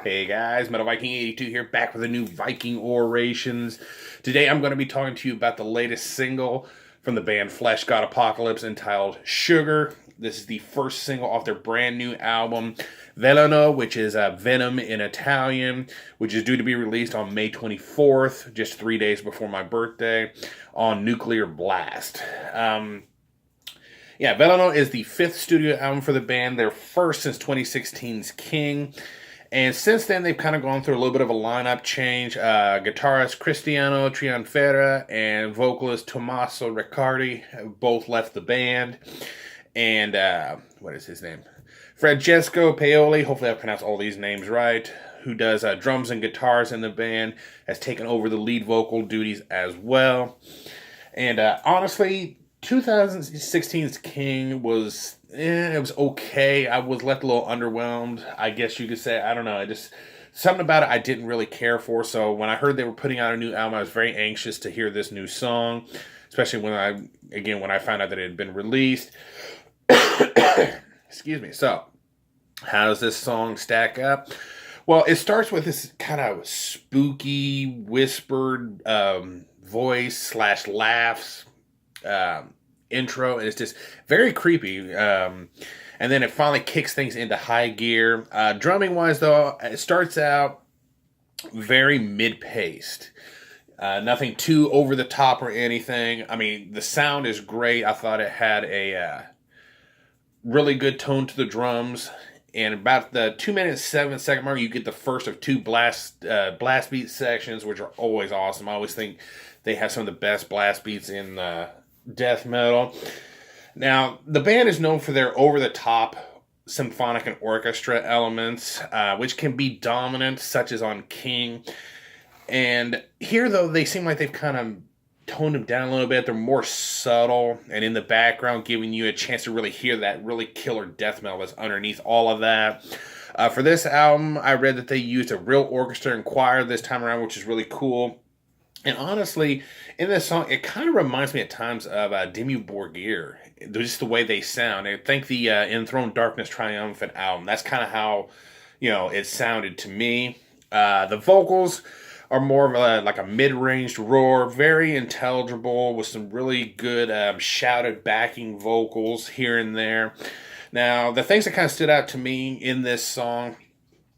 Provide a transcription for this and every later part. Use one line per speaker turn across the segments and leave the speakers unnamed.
Hey guys, Metal Viking 82 here, back with a new Viking Orations. Today I'm going to be talking to you about the latest single from the band Fleshgod Apocalypse entitled Sugar. This is the first single off their brand new album, Veleno, which is Venom in Italian, which is due to be released on May 24th, just 3 days before my birthday, on Nuclear Blast. Veleno is the fifth studio album for the band, their first since 2016's King. And since then, they've kind of gone through a little bit of a lineup change. Guitarist Cristiano Trianfera and vocalist Tommaso Riccardi have both left the band. And, what is his name? Francesco Paoli, hopefully I pronounced all these names right, who does drums and guitars in the band, has taken over the lead vocal duties as well. And honestly, 2016's King was, it was okay. I was left a little underwhelmed, I guess you could say. I don't know. Something about it I didn't really care for. So when I heard they were putting out a new album, I was very anxious to hear this new song, especially when I found out that it had been released. Excuse me. So how does this song stack up? Well, it starts with this kind of spooky, whispered voice / laughs intro, and it's just very creepy. And then it finally kicks things into high gear. Drumming wise, though, it starts out very mid-paced. Nothing too over the top or anything. I mean, the sound is great. I thought it had a really good tone to the drums. And about the 2 minute 7 second mark, you get the first of two blast beat sections, which are always awesome. I always think they have some of the best blast beats in death metal. Now, the band is known for their over-the-top symphonic and orchestra elements, which can be dominant, such as on King. And here, though, they seem like they've kind of toned them down a little bit. They're more subtle and in the background, giving you a chance to really hear that really killer death metal that's underneath all of that. For this album, I read that they used a real orchestra and choir this time around, which is really cool. And honestly, in this song, it kind of reminds me at times of Dimmu Borgir. Just the way they sound. I think the Enthroned Darkness Triumphant album, that's kind of how, it sounded to me. The vocals are more of like a mid-ranged roar, very intelligible, with some really good shouted backing vocals here and there. Now, the things that kind of stood out to me in this song,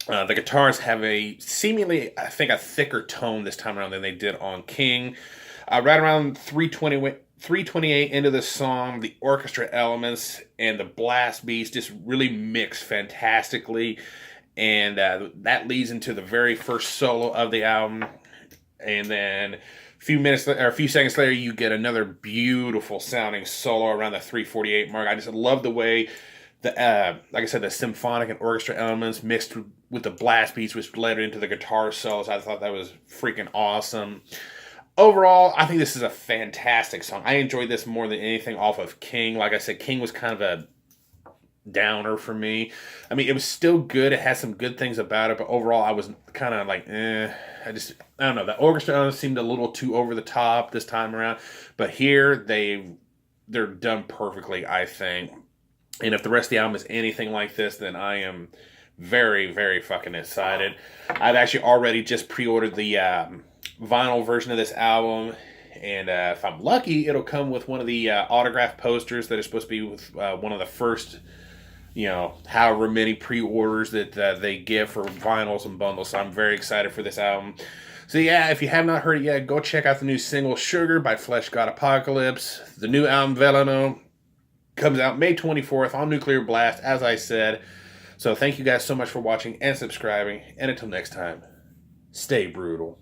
the guitars have a seemingly, I think, a thicker tone this time around than they did on King. Right around 328 into the song, the orchestra elements and the blast beats just really mix fantastically. And that leads into the very first solo of the album. And then a few seconds later, you get another beautiful sounding solo around the 348 mark. I just love the way like I said, the symphonic and orchestra elements mixed with the blast beats, which led into the guitar solos. I thought that was freaking awesome. Overall, I think this is a fantastic song. I enjoyed this more than anything off of King. Like I said, King was kind of a downer for me. I mean, it was still good. It had some good things about it, but overall, I was kind of like, I don't know. The orchestra elements seemed a little too over the top this time around, but here they're done perfectly, I think. And if the rest of the album is anything like this, then I am very, very fucking excited. I've actually already just pre-ordered the vinyl version of this album. And if I'm lucky, it'll come with one of the autograph posters that is supposed to be with one of the first, however many pre-orders that they give for vinyls and bundles. So I'm very excited for this album. So yeah, if you have not heard it yet, go check out the new single Sugar by Fleshgod Apocalypse. The new album Veleno comes out May 24th on Nuclear Blast, as I said. So thank you guys so much for watching and subscribing. And until next time, stay brutal.